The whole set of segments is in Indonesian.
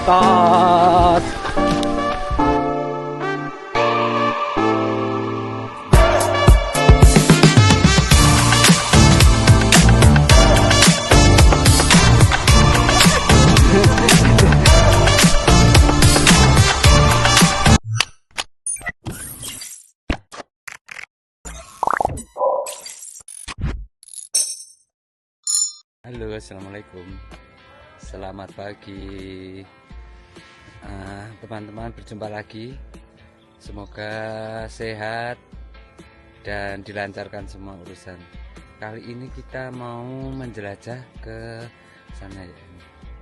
atas. Halo, assalamualaikum, selamat pagi teman-teman, berjumpa lagi. Semoga sehat dan dilancarkan semua urusan. Kali ini kita mau menjelajah ke sana ya,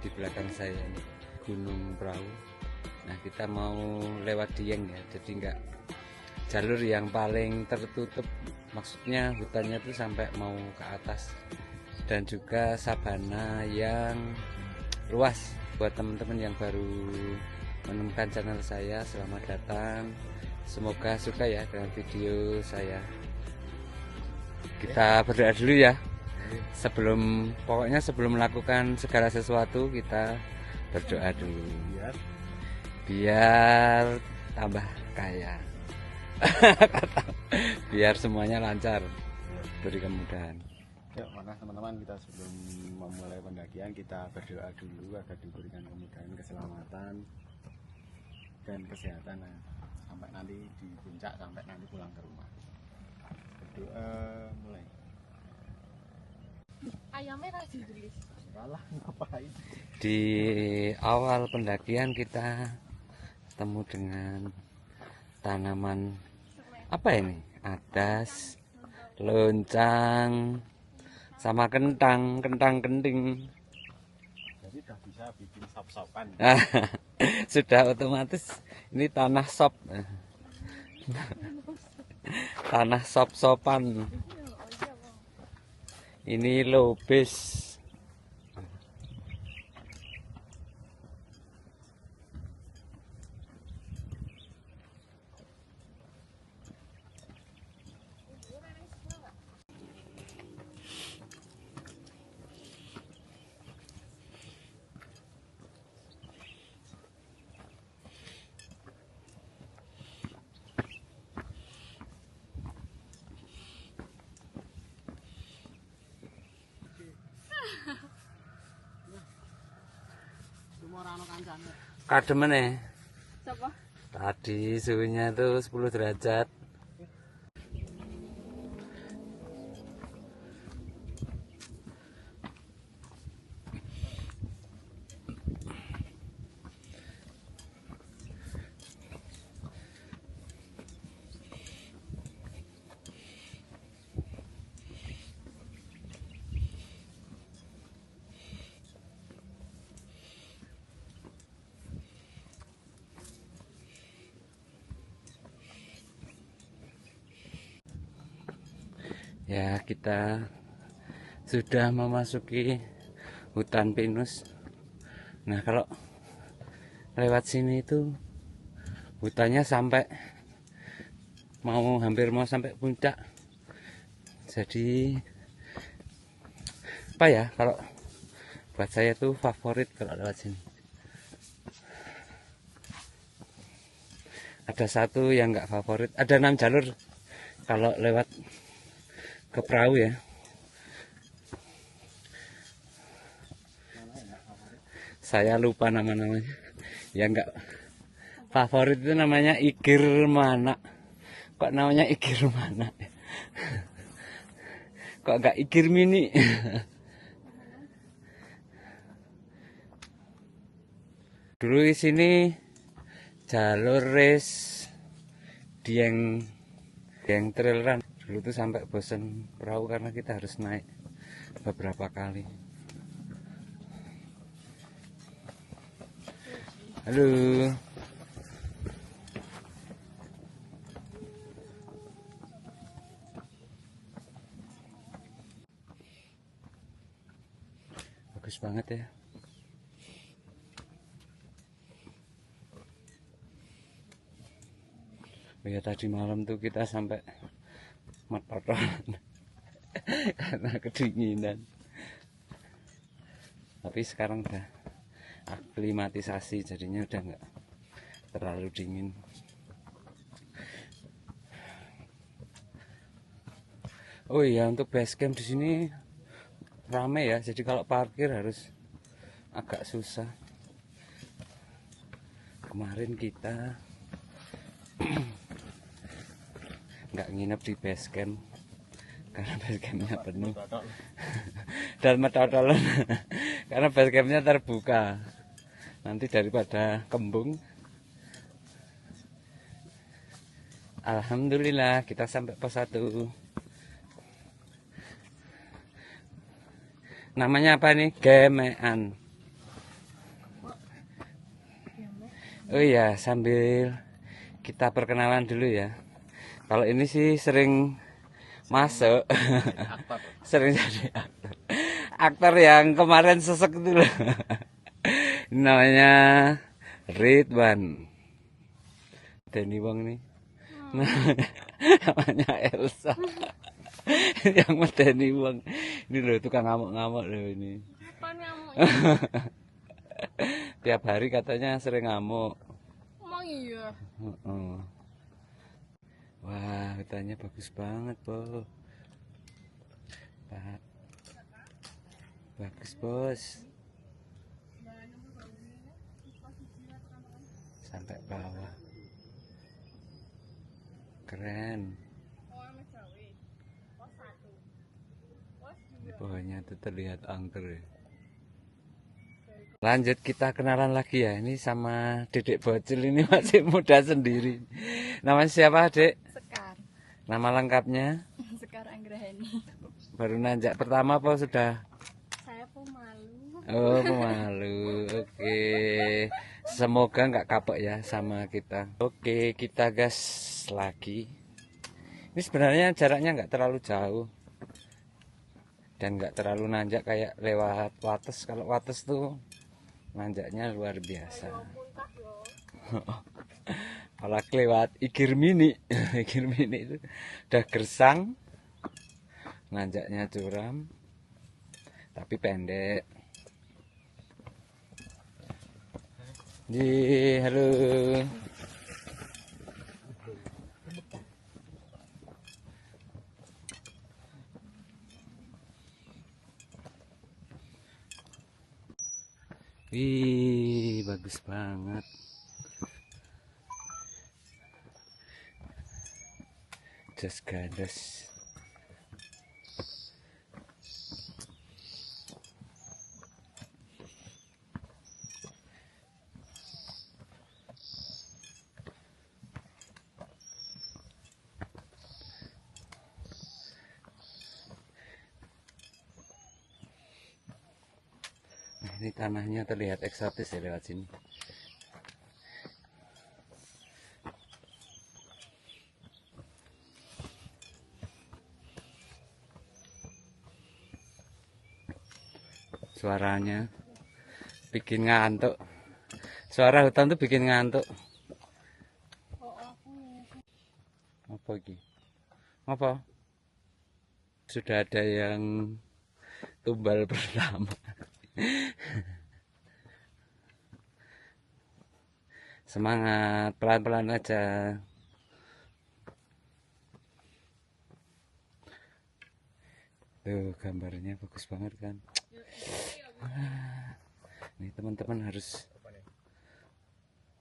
di belakang saya ini Gunung Prau. Nah, kita mau lewat Dieng ya, jadi enggak jalur yang paling tertutup, maksudnya hutannya tuh sampai mau ke atas, dan juga sabana yang luas. Buat teman-teman yang baru menemukan channel saya, selamat datang, semoga suka ya dengan video saya. Kita berdoa dulu ya, pokoknya sebelum melakukan segala sesuatu kita berdoa dulu biar tambah kaya. Biar semuanya lancar, beri kemudahan. Yuk, maka teman-teman, kita sebelum memulai pendakian kita berdoa dulu agar diberikan kemudahan, keselamatan dan kesehatan sampai nanti di puncak, sampai nanti pulang ke rumah. Berdoa mulai. Ayamnya kasih tulis. Salah ngapain? Di awal pendakian kita ketemu dengan tanaman apa ini? Adas, loncang, sama kenting. Jadi udah bisa bikin sop-sopan. Sudah otomatis ini tanah sop. Tanah sop-sopan. Ini lobis. Kademen ya. Siapa? Tadi suhunya itu 10 derajat. Ya, kita sudah memasuki hutan pinus. Nah, kalau lewat sini itu hutannya sampai hampir mau sampai puncak. Jadi apa ya, kalau buat saya tuh favorit kalau lewat sini. Ada satu yang nggak favorit, ada 6 jalur kalau lewat ke perahu ya. Saya lupa nama-namanya. Ya enggak favorit itu namanya Igir Mana. Kok namanya Igir Mana? Kok enggak Igir Mini? Dulu di sini jalur race Dieng Trail Run. Dulu tuh sampai bosen perahu karena kita harus naik beberapa kali. Halo. Bagus banget ya. Oh ya, tadi malam tuh kita sampai matoran karena kedinginan. Tapi sekarang udah aklimatisasi, jadinya udah nggak terlalu dingin. Oh iya, untuk base camp di sini rame ya, jadi kalau parkir harus agak susah. Kemarin kita nggak nginep di base camp karena base campnya penuh dan metodolan karena base campnya terbuka, nanti daripada kembung. Alhamdulillah kita sampai pos 1. Namanya apa nih? Gemean. Oh iya, sambil kita perkenalan dulu ya. Kalau ini sih sering masuk, sering jadi aktor. Aktor yang kemarin sesek itu loh. Ini namanya Ridwan. Denny Wong nih. Namanya Elsa. Yang medeni Wong. Ini loh tukang ngamuk-ngamuk loh ini. Apa ngamuk? Tiap hari katanya sering ngamuk. Emang iya. Wah, hutannya bagus banget, Po. Pak. Bagus, Bos. Sampai bawah. Keren. Ini pohonnya tuh terlihat angker ya. Lanjut kita kenalan lagi ya. Ini sama Dedek Bocil, ini masih muda sendiri. Namanya siapa, Dek? Sekar. Nama lengkapnya? Sekar Anggrahani. Baru nanjak pertama apa sudah? Saya pemalu. Oh, pemalu. Oke. Semoga nggak kapok ya sama kita. Oke, kita gas lagi. Ini sebenarnya jaraknya nggak terlalu jauh. Dan nggak terlalu nanjak kayak lewat Wates. Kalau Wates tuh nanjaknya luar biasa. Apalagi lewat Igir Mini. Igir Mini itu udah gersang, nanjaknya curam, tapi pendek. Halo. Wih, bagus banget. Jas gadas. Ini tanahnya terlihat eksotis ya lewat sini. Suaranya bikin ngantuk. Suara hutan tuh bikin ngantuk. Apa ini? Apa? Sudah ada yang tumbal pertama. Semangat, pelan-pelan aja. Tuh gambarnya bagus banget kan. Nih teman-teman harus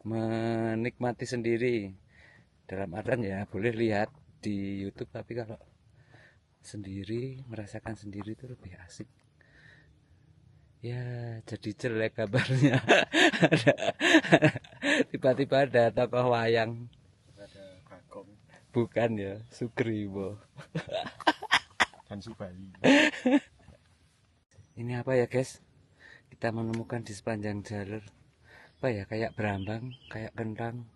menikmati sendiri. Dalam artian ya boleh lihat di YouTube, tapi kalau sendiri merasakan sendiri itu lebih asik. Ya jadi jelek kabarnya. Tiba-tiba ada tokoh wayang. Ada Bagong Bukan ya, Sugriwo. dan Subali. Ini apa ya guys? Kita menemukan di sepanjang jalur. Apa ya, kayak berambang, kayak kentang.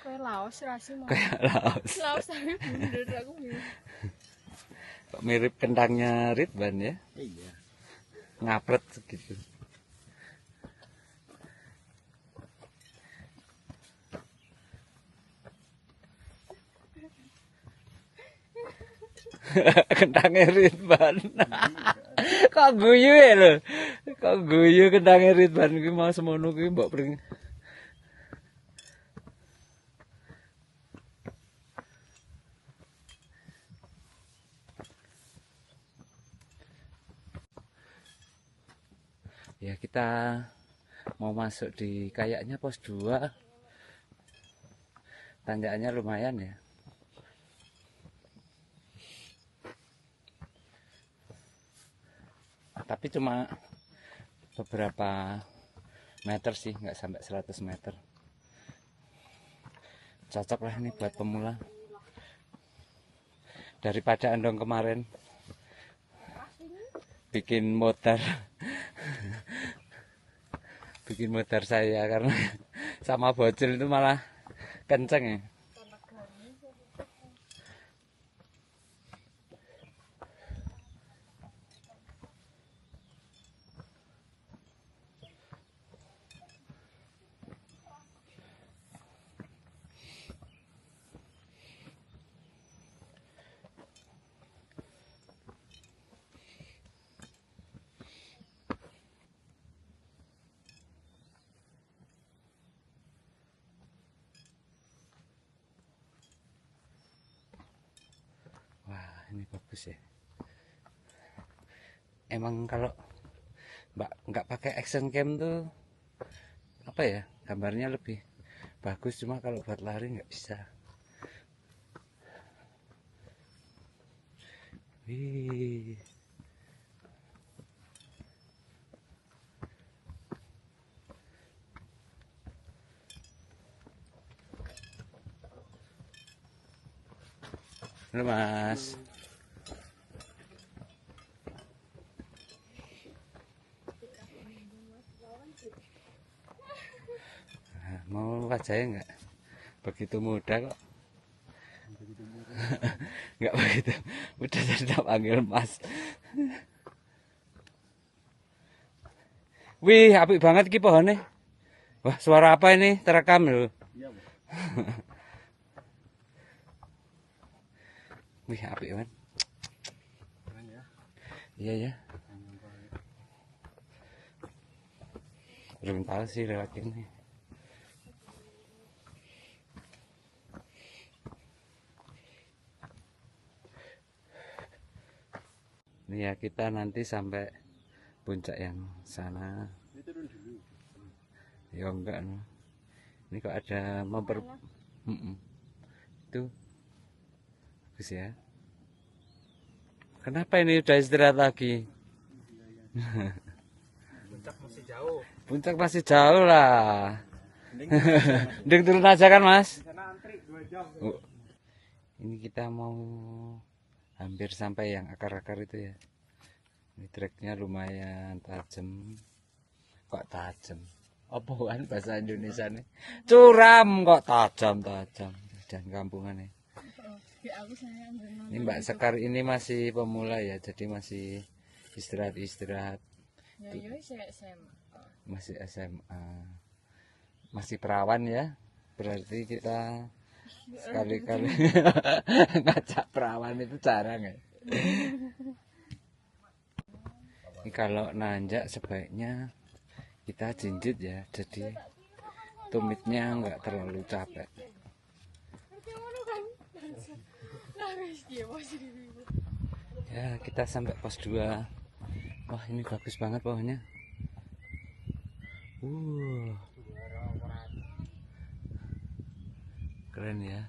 Kayak Laos rasi mau. Kayak laos. Laos tapi bener aku bingung. Kok mirip kentangnya Ridwan ya? Iya. Ngapret gitu. Kentangnya Ridwan. Kok guyu ya lo? Kok guyu kendange Ridwan kuwi mau semono kuwi mbok pring. Ya kita mau masuk di kayaknya pos 2. Tanjakannya lumayan ya. Tapi cuma beberapa meter sih, nggak sampai 100 meter. Cocok lah ini buat pemula. Daripada Andong kemarin bikin motor bikin motor saya karena sama bocil itu malah kenceng ya. Ini bagus ya. Emang kalau nggak pakai action cam tuh apa ya, gambarnya lebih bagus, cuma kalau buat lari nggak bisa. Wih. Halo Mas. Mau wajahnya nggak begitu muda kok. Nggak begitu muda, jadi panggil Mas. Wih, apik banget ki pohonnya. Wah, suara apa ini? Terekam loh. Iya, Bu. Wih, apik banget. Keren ya. Iya ya. Belum tahu sih lewat ini. Ini ya, kita nanti sampai puncak yang sana. Ini turun dulu. Ya enggak no. Ini kok ada itu bagus ya. Kenapa ini udah istirahat lagi? Puncak masih jauh. Puncak masih jauh lah. Mending Mending turun aja kan Mas? sana antri 2 jam. Oh. Ini kita mau hampir sampai yang akar-akar itu ya. Ini treknya lumayan tajam. Kok tajam? Apaan bahasa Indonesia nih? Curam kok tajam. Dan kampungan nih. Ya aku sayang dengan Ini Mbak Sekar ini masih pemula ya, jadi masih istirahat. ya yo saya SMA. Masih SMA. Masih perawan ya. Berarti kita sekali-kali ngajak perawan itu jarang ya. Ini kalau nanjak sebaiknya kita jinjit ya, jadi tumitnya nggak terlalu capek. Ya, kita sampai pos 2. Wah, ini bagus banget pohonnya. Keren ya.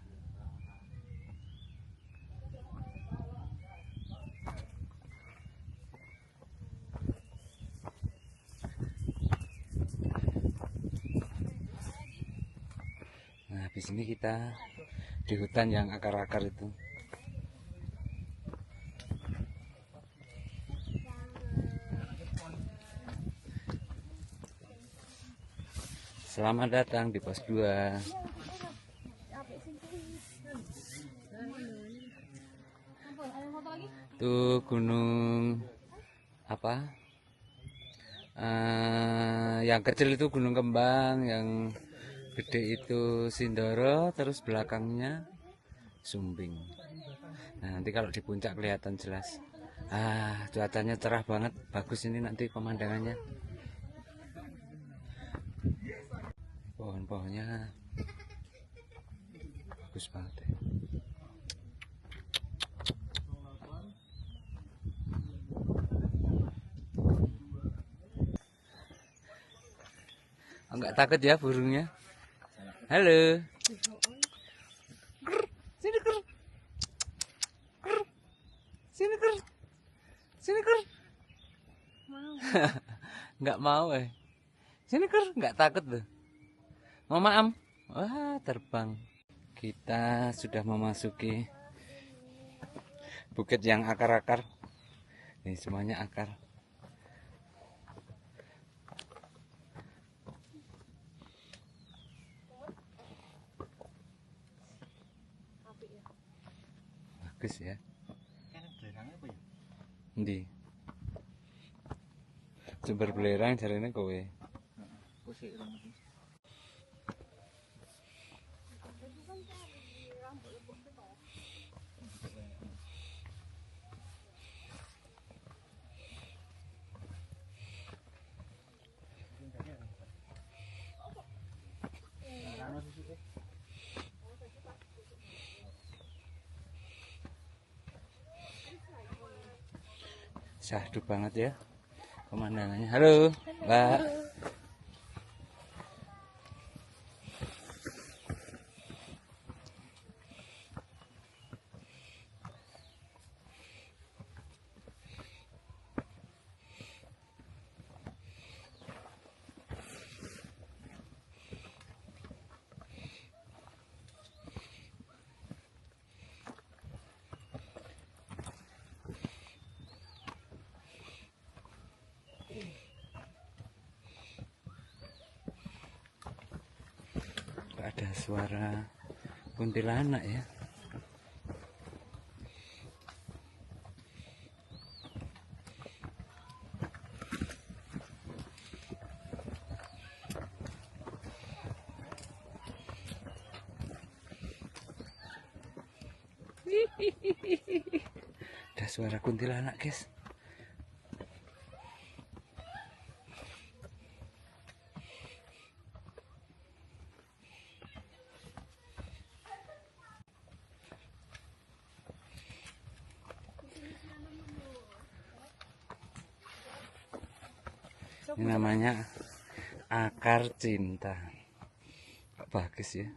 Nah, habis ini kita di hutan yang akar-akar itu. Selamat datang di pos 2. Tuh gunung apa? Yang kecil itu Gunung Kembang, yang gede itu Sindoro, terus belakangnya Sumbing. Nah, nanti kalau di puncak kelihatan jelas. Cuacanya cerah banget, bagus ini nanti pemandangannya. Pohon-pohonnya bagus banget ya. Enggak takut ya burungnya? Halo. Sini ker. Sini ker. Sini ker. Enggak mau Sini ker, enggak takut tuh. Mama Am. Wah, terbang. Kita sudah memasuki bukit yang akar-akar. Ini semuanya akar. Bagus ya. Ndi. Sumber belerang jarene kowe. Syahdu banget ya pemandangannya. Halo, Mbak. Ada suara kuntilanak ya. Ada suara kuntilanak, guys. Ini namanya akar cinta. Bagus ya.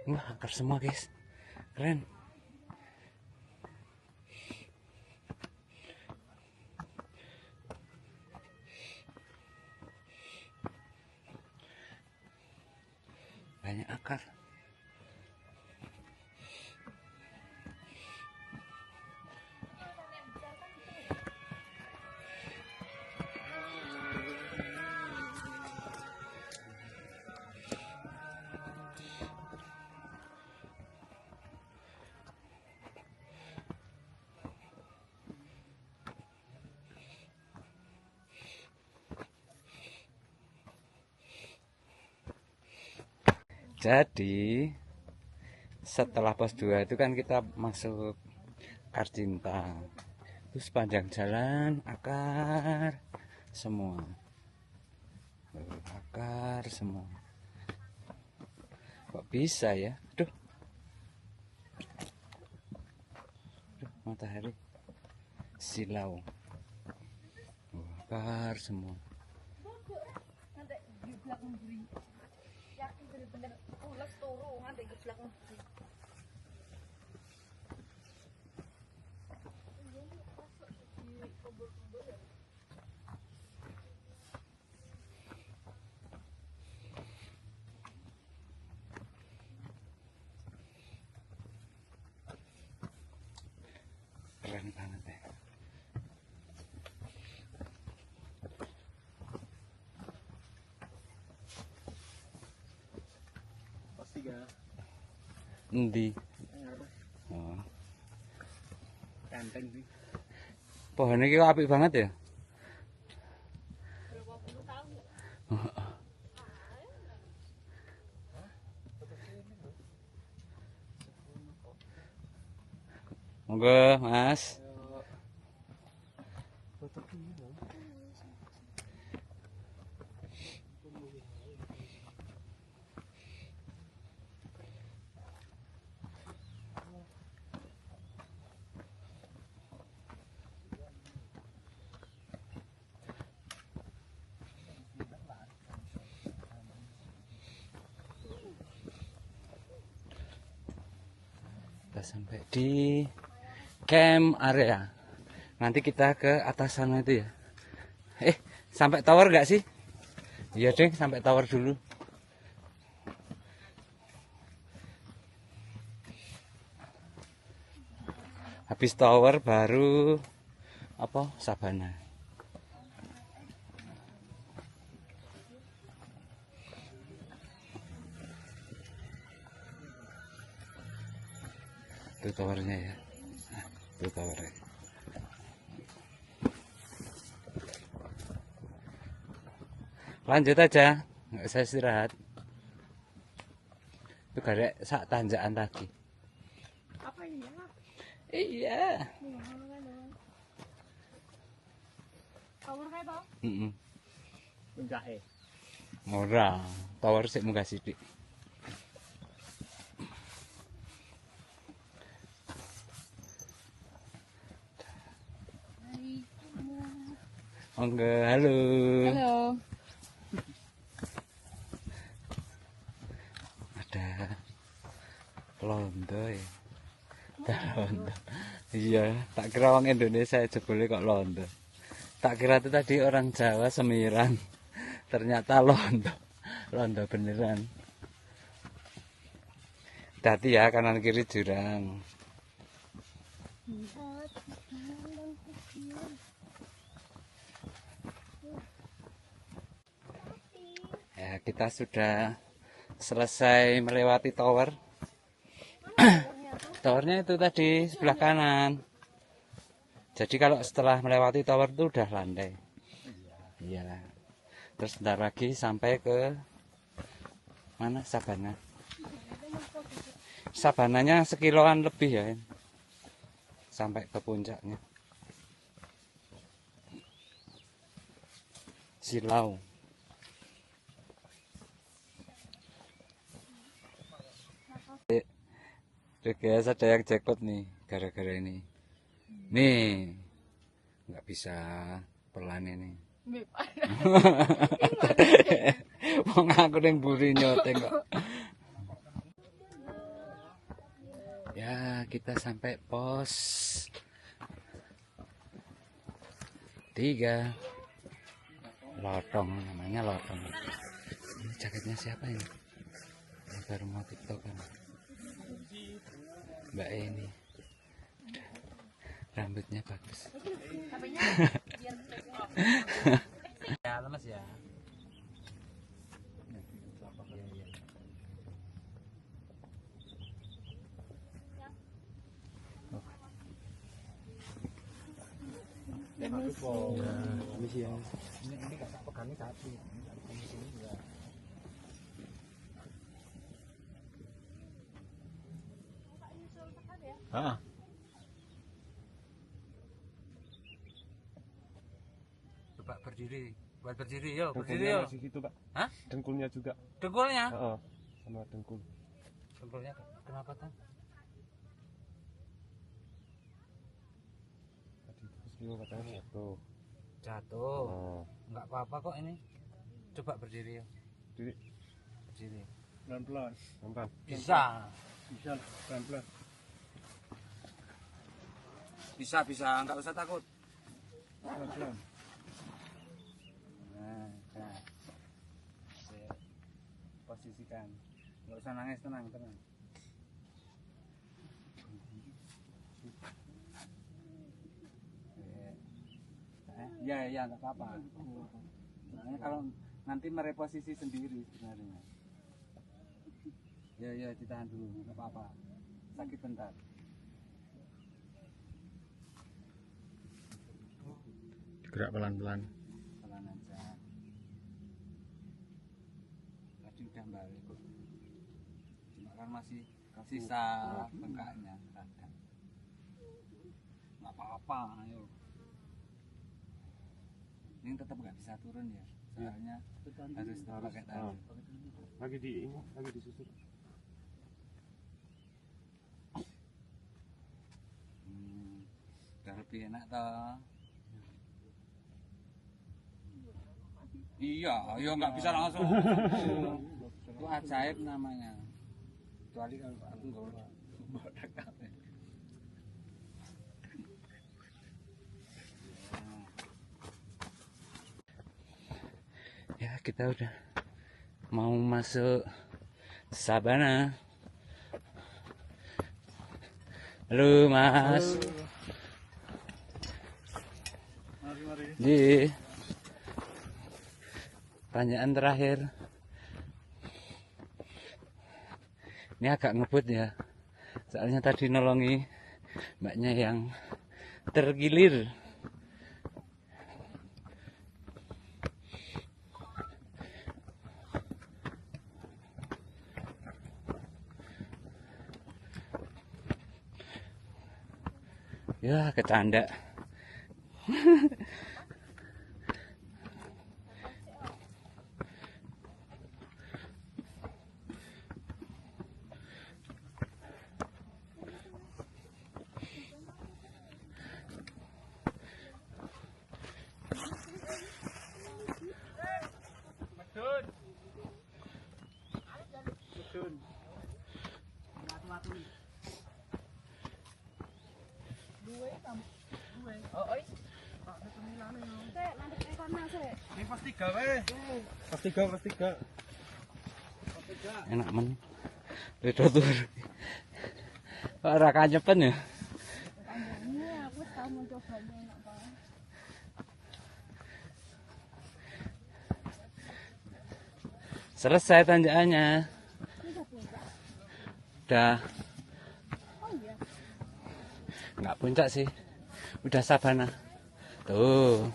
Wah, akar semua, guys. Keren. Banyak akar. Jadi setelah pos 2 itu kan kita masuk akar cinta. Terus sepanjang jalan akar semua. Akar semua. Kok bisa ya? Aduh. Aduh, matahari silau. Akar semua. Keren banget ya. Pasti gak? Endi? Oh. Enteng sih. Pohon ini kok apik banget ya. Berapa puluh tahun ya? Monggo, Mas. Kita sampai di camp area. Nanti kita ke atas sana itu ya. Sampai tower nggak sih? Iya deh, sampai tower dulu. Habis tower baru apa? Sabana. Itu towernya ya. Nah, itu towernya. Lanjut aja, nggak usah istirahat. Itu garek sak tanjakan tadi. Apa ini ya? Iya. Tower kayak tau? Puncake. Ora, tower sik munggah sithik. Monggo, halo. Halo. Ada londo ya. Ada londo. Iya, tak kira orang Indonesia jebule kok londo. Tak kira itu tadi orang Jawa Semiran. Ternyata londo. Londo beneran. Hati ya, kanan kiri jurang. Ya, kita sudah selesai melewati tower. Towernya itu tadi sebelah kanan. Jadi kalau setelah melewati tower itu udah landai. Iya. Terus sebentar lagi sampai ke mana? Sabana. Sabananya sekiloan lebih ya. Sampai ke puncaknya. Silau. Guys, ada yang jackpot nih gara-gara ini. Nih, nggak bisa pelan ini. Wong aku ning mburi nyoteng kok. Ya, kita sampai pos 3. Lotong namanya lotong. Ini jaketnya siapa ini? Ini baru mau TikTok kan. Mbak ini. Rambutnya bagus. Ya, lemes ya. Komisi ya. Ini kakak pegangnya satu. Komisi ini juga. Ah. Coba berdiri, buat berdiri yo, berdiri yo. Masih gitu, Pak. Hah? Dengkulnya juga. Dengkulnya? Heeh. Sama dengkul. Dengkulnya kenapa tuh? Tadi terus dia katanya jatuh. Jatuh. Oh. Enggak apa-apa kok ini. Coba berdiri yo. Jadi Berdiri. pelan-pelan. Pelan-pelan. Bisa. Bisa pelan-pelan. Bisa, enggak usah takut. Pelan-pelan. Nah. Posisikan. Enggak usah nangis, tenang. Iya, enggak apa-apa. Soalnya kalau nanti mereposisi sendiri sebenarnya. Ya, ditahan dulu, enggak apa-apa. Sakit bentar. Gerak pelan-pelan. Pelan aja. Tadi udah balik kok. Cuma kan masih sisa bengkaknya. Nggak apa-apa, ayo. Ini tetap nggak bisa turun ya, soalnya harus pakai tali. Lagi disusut. Udah lebih enak toh. Iya, ya nggak bisa langsung. Itu ajaib namanya. Kecuali kalau aku nggak bodak kabeh. Ya, kita udah mau masuk sabana. Halo Mas. Di pertanyaan terakhir. Ini agak ngebut ya. Soalnya tadi nolongi mbaknya yang tergilir. Ya, kecanda. Pas tiga. Enak men. Itu tur. Ora kancepen ya. Ini aku tahu mau cobanya enak banget. Selesai tanjakannya. Udah. Oh iya. Nggak puncak sih. Udah sabana. Tuh.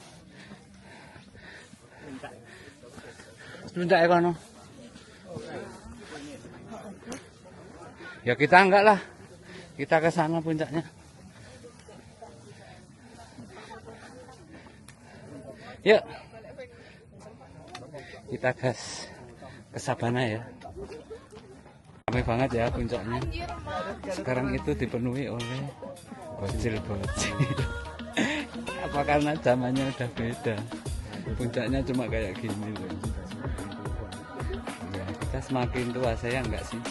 Puncak ya kono. Ya kita enggak lah. Kita ke sana puncaknya. Yuk. Kita gas ke sabana ya. Ramai banget ya puncaknya. Sekarang itu dipenuhi oleh bocil-bocil. Apa karena zamannya udah beda? Puncaknya cuma kayak gini loh. Ya, kita semakin tua, saya enggak sih.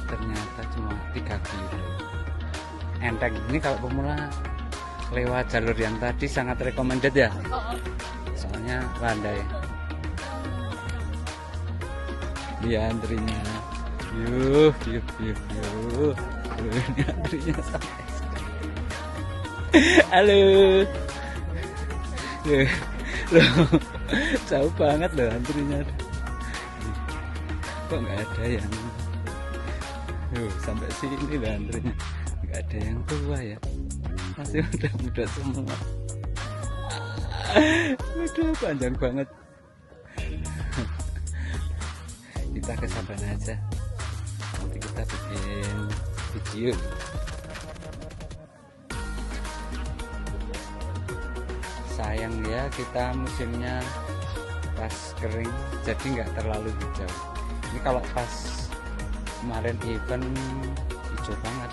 Ternyata cuma 3 kilo. Enteng. Ini kalau pemula lewat jalur yang tadi sangat recommended ya. Soalnya landai. Iya antrinya. Yuh. Ini antrinya sampai. Halo. Loh, jauh banget loh antrinya. Kok nggak ada yang sampai sini loh antrinya. Nggak ada yang tua ya. Masih muda semua. Udah panjang banget. Kita ke sabana aja. Nanti kita bikin video. Sayang ya, kita musimnya pas kering, jadi nggak terlalu hijau. Ini kalau pas kemarin event hijau banget.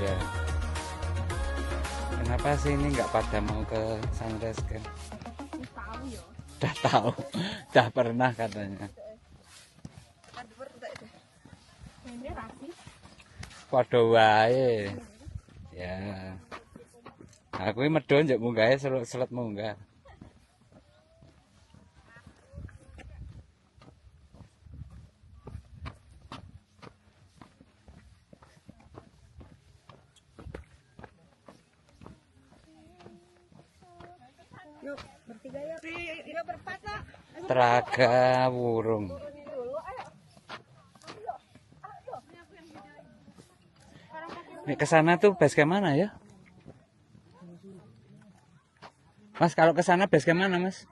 Ya. Kenapa sih ini nggak pada mau ke sunrise kan? Aku tahu ya. Udah tahu, udah pernah katanya. Ini rapi. Padha wae. Ya. Aku ini medhon njak munggahe selet munggah. Bertiga ya. Ya berempat lah. Telaga Wurung. Turunin dulu, ayo. Nih ke sana tuh base camp mana ya? Mas, kalau ke sana base camp mana, Mas?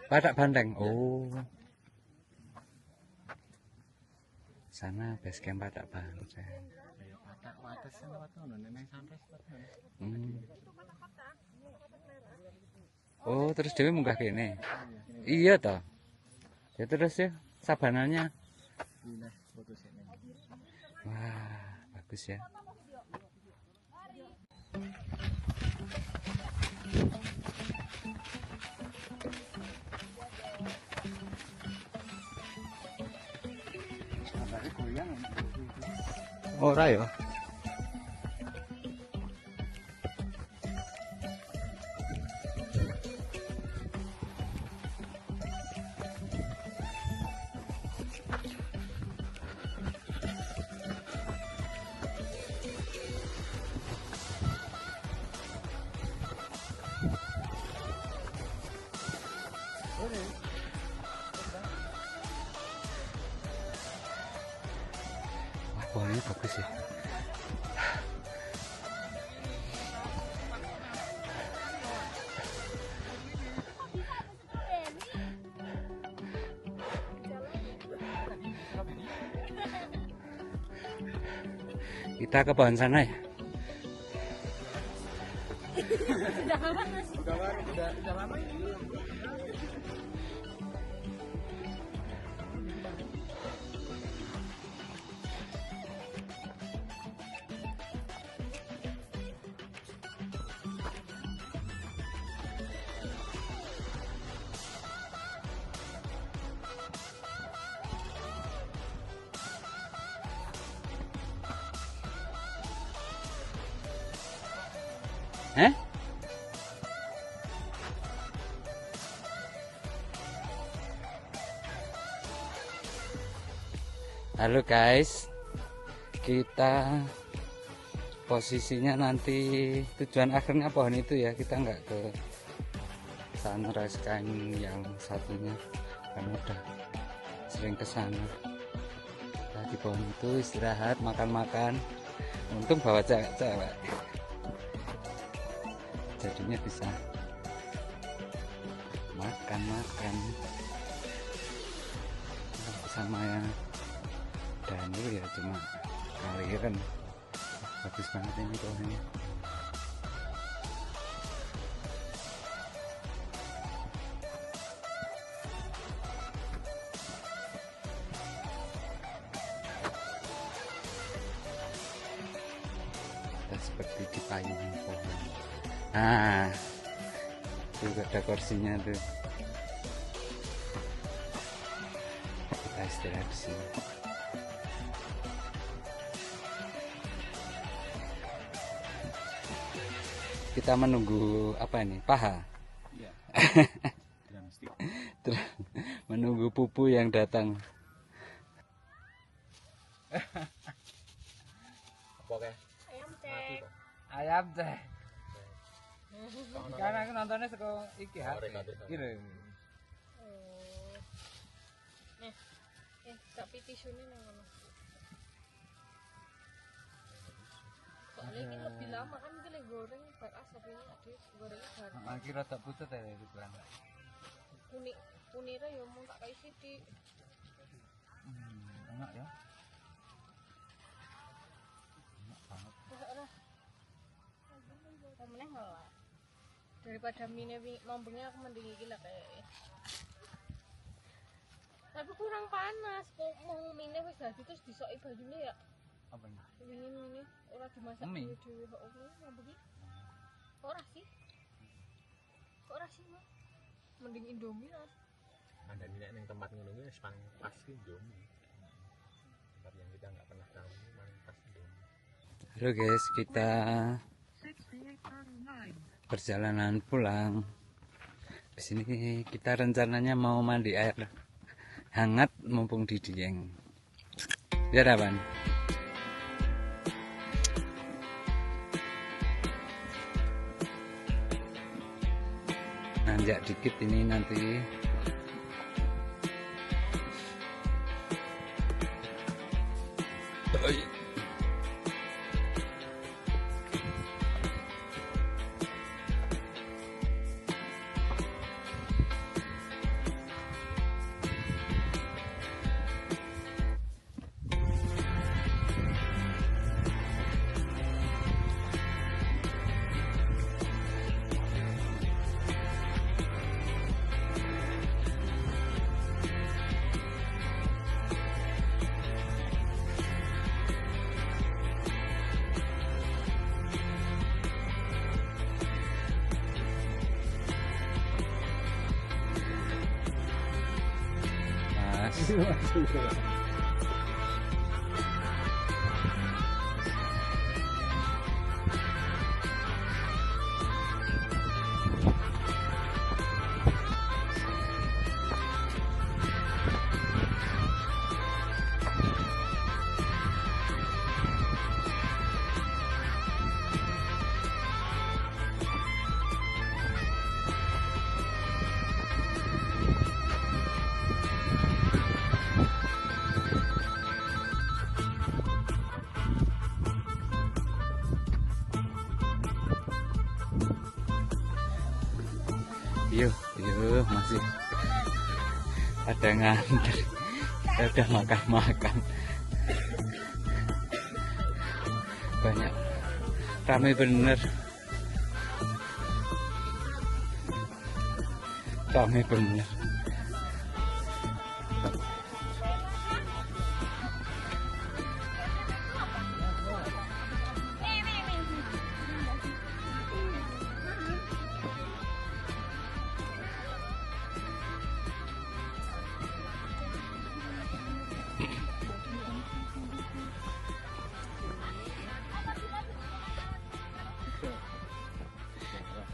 Padak Banteng. Oh. Sana base camp Padak Banteng. Hmm. Oh, terus Dewi munggah kene. Iya toh. Ya terus ya sabananya. Wah, bagus ya. Ora ya. Wah, pohonnya bagus ya. Kita ke pohon sana ya. Udah lama ini. Eh? Halo guys, kita posisinya nanti tujuan akhirnya pohon itu ya, kita nggak ke sunrise kain yang satunya karena udah sering ke sana. Kita di pohon itu istirahat, makan-makan. Untung bawa cewek-cewek, jadinya bisa makan-makan sama ya. Dan itu ya cuma aliran. Bagus banget ini pohonnya. Kita seperti di payung pohon. Nah, juga ada kursinya tuh. Kita istirahat di sini. Kita menunggu apa ini? Paha. Iya. Menunggu pupu yang datang. Oke. Ayam cek. Ayam teh. Karena aku nontonnya seko iki ha. Kirim. Nih. Tapi tisunya nang ngono. Soalnya ini lebih lama kan kita goreng beras tapi ini ada gorengnya bareng. Akhirnya tak putus ya itu kan. Punire ya mau tak kai sithik. Enak ya. Ora. Pemeneh lah. Daripada mine mambengnya aku mending iki lah kayak. Tapi kurang panas, kok mau mine wis dadi terus disoki banyune ya. Apa ini? Ini ora dimasak Mie? dhewe kok ngambek iki. Kok ora sih? Kok ora sih, Mas? Mending Indomie lah. Ada minyak yang tempat ngono wis paling pas ki Indomie. Tempat yang kita nggak pernah tahu paling pas Indomie. Halo guys, kita perjalanan pulang. Di sini kita rencananya mau mandi air hangat mumpung di Dieng. Ya Raban. nanjak dikit ini nanti. Yuk, masih ada ngantri. Kita udah makan-makan. Banyak, ramai bener. Ramai bener.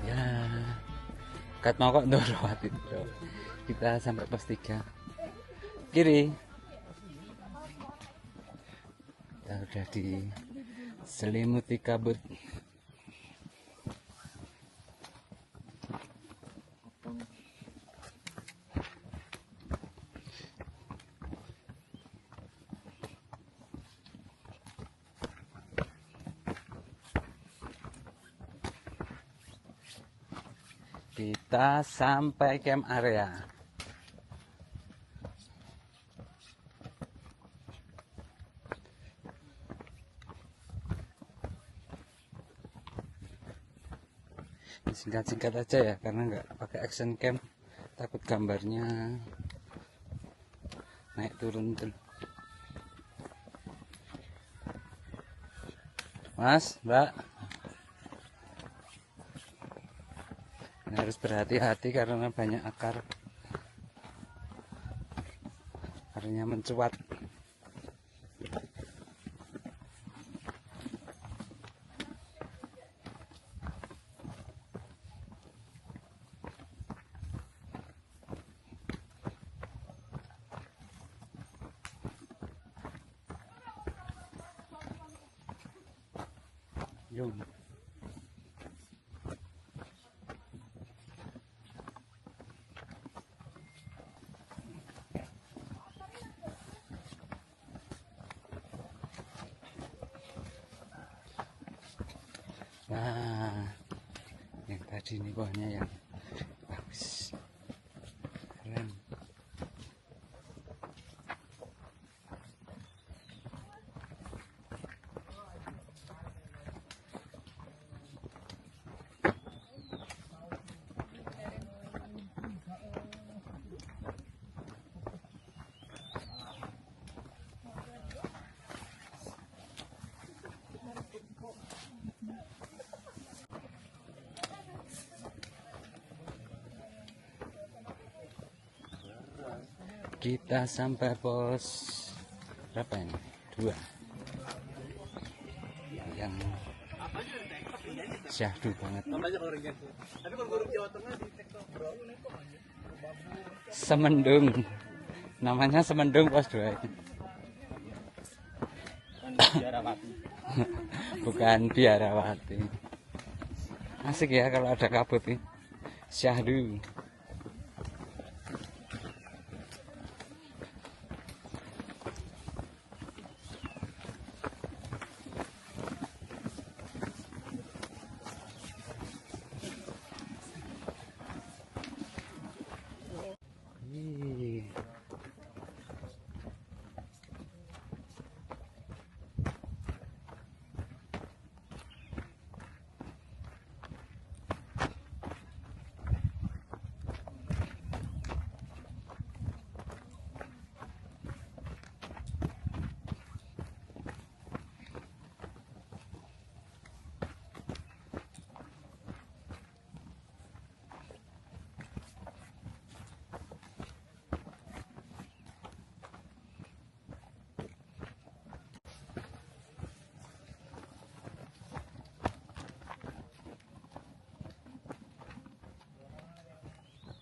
Ya, kat mau kok Ndorowati. Kita sampai pos 3 kiri. Kita udah diselimuti kabut. Kita sampai camp area. Singkat-singkat aja ya, karena nggak pakai action cam, takut gambarnya naik turun tuh. Mas, Mbak, harus berhati-hati karena banyak akar. Akarnya mencuat. Yuk. Nah, yang tadi ini pohonnya yang bagus, keren. Kita sampai pos berapa ini? 2 yang syahdu banget. Semendung, namanya Semendung pos 2 ini. Bukan Biarawati. Asik ya kalau ada kabut nih. Syahdu.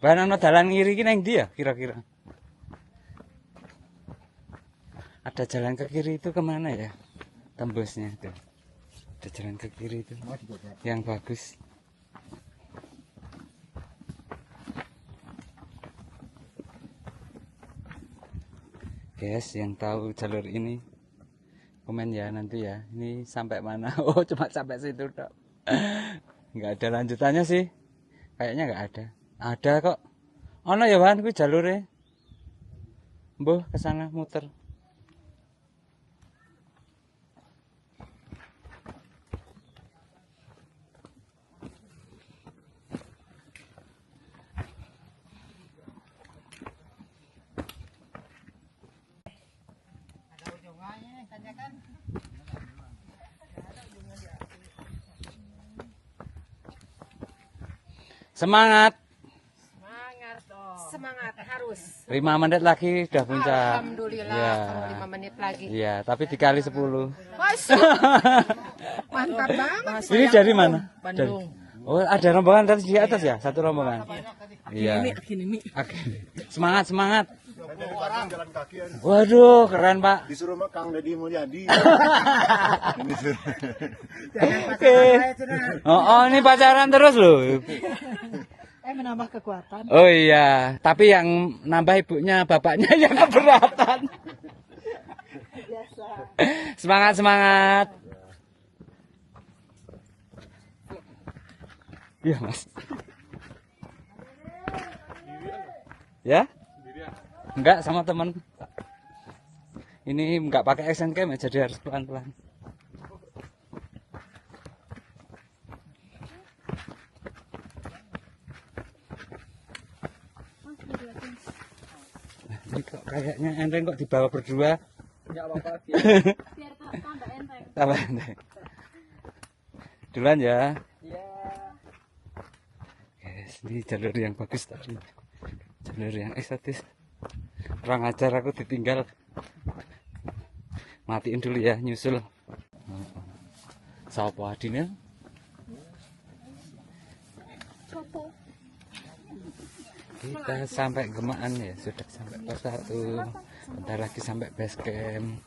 Barang no dalan ngiri iki nang ndi ya kira-kira? Ada jalan ke kiri itu kemana ya? Tembusnya itu. Ada jalan ke kiri itu. Yang bagus. Guys, yang tahu jalur ini komen ya nanti ya. Ini sampai mana? Oh, cuma sampai situ tok. Nggak ada lanjutannya sih. Kayaknya nggak ada. Ada kok. Ono ya Wan, kuwi jalure. Mbuh ke sana muter. Semangat. Semangat dong. Semangat harus. 5 menit lagi udah puncak. Alhamdulillah Ya. kalau 5 menit lagi. Iya, tapi dikali 10. Mantap banget. Ini dari mana? Bandung. Oh, ada rombongan tadi di atas ya? Satu rombongan. Iya. Semangat, semangat. Orang jalan kaki. Waduh, keren, Pak. Disuruh sama Kang Deddy Mulyadi. Oke. Oh, ini pacaran terus loh. Menambah kekuatan. Oh iya, tapi yang nambah ibunya, bapaknya yang keberatan. Semangat, semangat. Iya, Mas. Ya? Enggak, sama teman. Ini enggak pakai action cam ya, jadi harus pelan-pelan. Ini kok kayaknya enteng kok dibawa berdua. Enggak apa-apa biar tambah enteng. Tambah enteng. Duluan ya. Iya. Guys, ini jalur yang bagus tadi. Jalur yang estetis. Kurang ajar aku ditinggal. Matiin dulu ya, nyusul. Sapa adine? Kita sampai Gemaan ya, sudah sampai pos 1. Bentar lagi sampai base camp.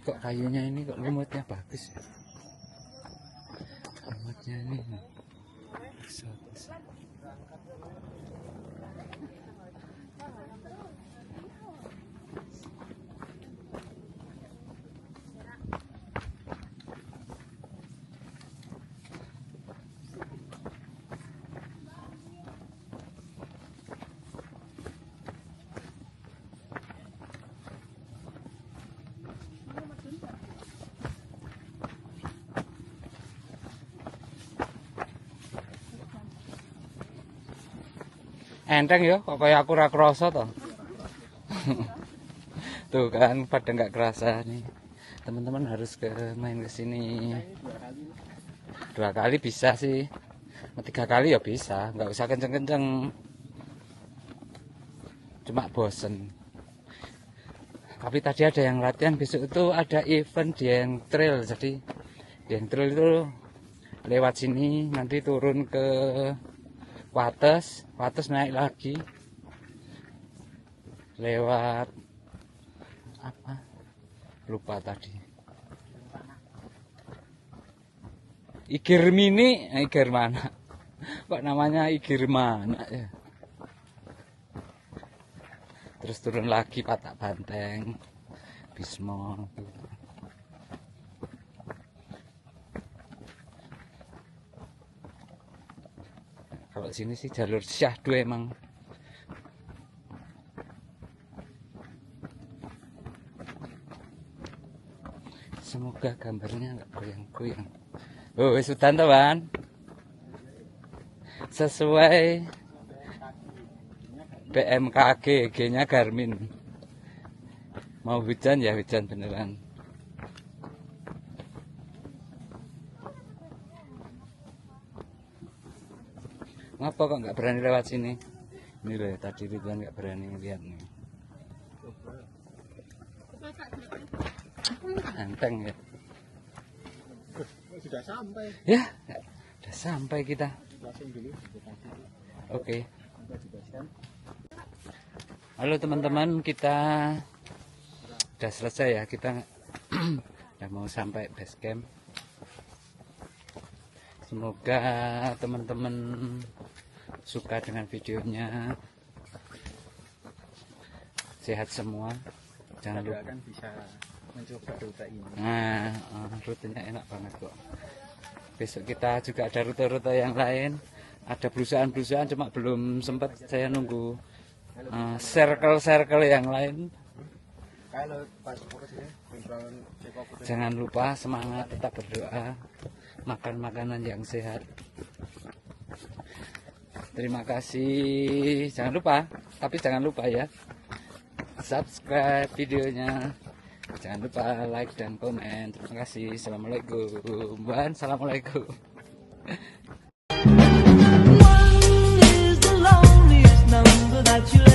Kok kayunya ini kok lumutnya bagus ya? Lumutnya ini bagus. Enteng ya, kok kayak aku ra krasa toh. Tuh kan pada nggak kerasa nih. Teman-teman harus main ke sini. 2 kali bisa sih. 3 kali ya bisa, nggak usah kenceng-kenceng. Cuma bosen. Tapi tadi ada yang latihan, besok itu ada event Dieng Trail. Jadi Dieng Trail itu lewat sini, nanti turun ke Wates naik lagi lewat apa? Lupa tadi. Igir Mini, Igir mana? Kok namanya Igir mana ya? Terus turun lagi Patak Banteng, Bismo. Kalau sini sih jalur syahdu emang. Semoga gambarnya nggak goyang-goyang. Oh, sudah teman. Sesuai BMKG, G-nya Garmin. Mau hujan ya hujan beneran. Ngapa kok nggak berani lewat sini? Ini loh tadi Ridwan nggak berani lihat nih. Enteng ya. Sudah sampai. Ya, udah sampai kita. langsung dulu vegetasi. Oke. Kita jelaskan. Halo teman-teman, kita udah selesai ya, kita udah mau sampai base camp. Semoga teman-teman suka dengan videonya, sehat semua. Jangan lupa Kan bisa mencoba rute ini. nah, rutenya enak banget kok. Besok kita juga ada rute-rute yang lain, ada perusahaan-perusahaan, cuma belum sempat saya nunggu circle-circle yang lain. Kalau pas fokus ya, kontrol cekok. Jangan lupa semangat, tetap berdoa, makan makanan yang sehat. Terima kasih. Jangan lupa ya, subscribe videonya. Jangan lupa like dan komen. Terima kasih. Assalamualaikum. Assalamualaikum. One is the loneliest number that you'll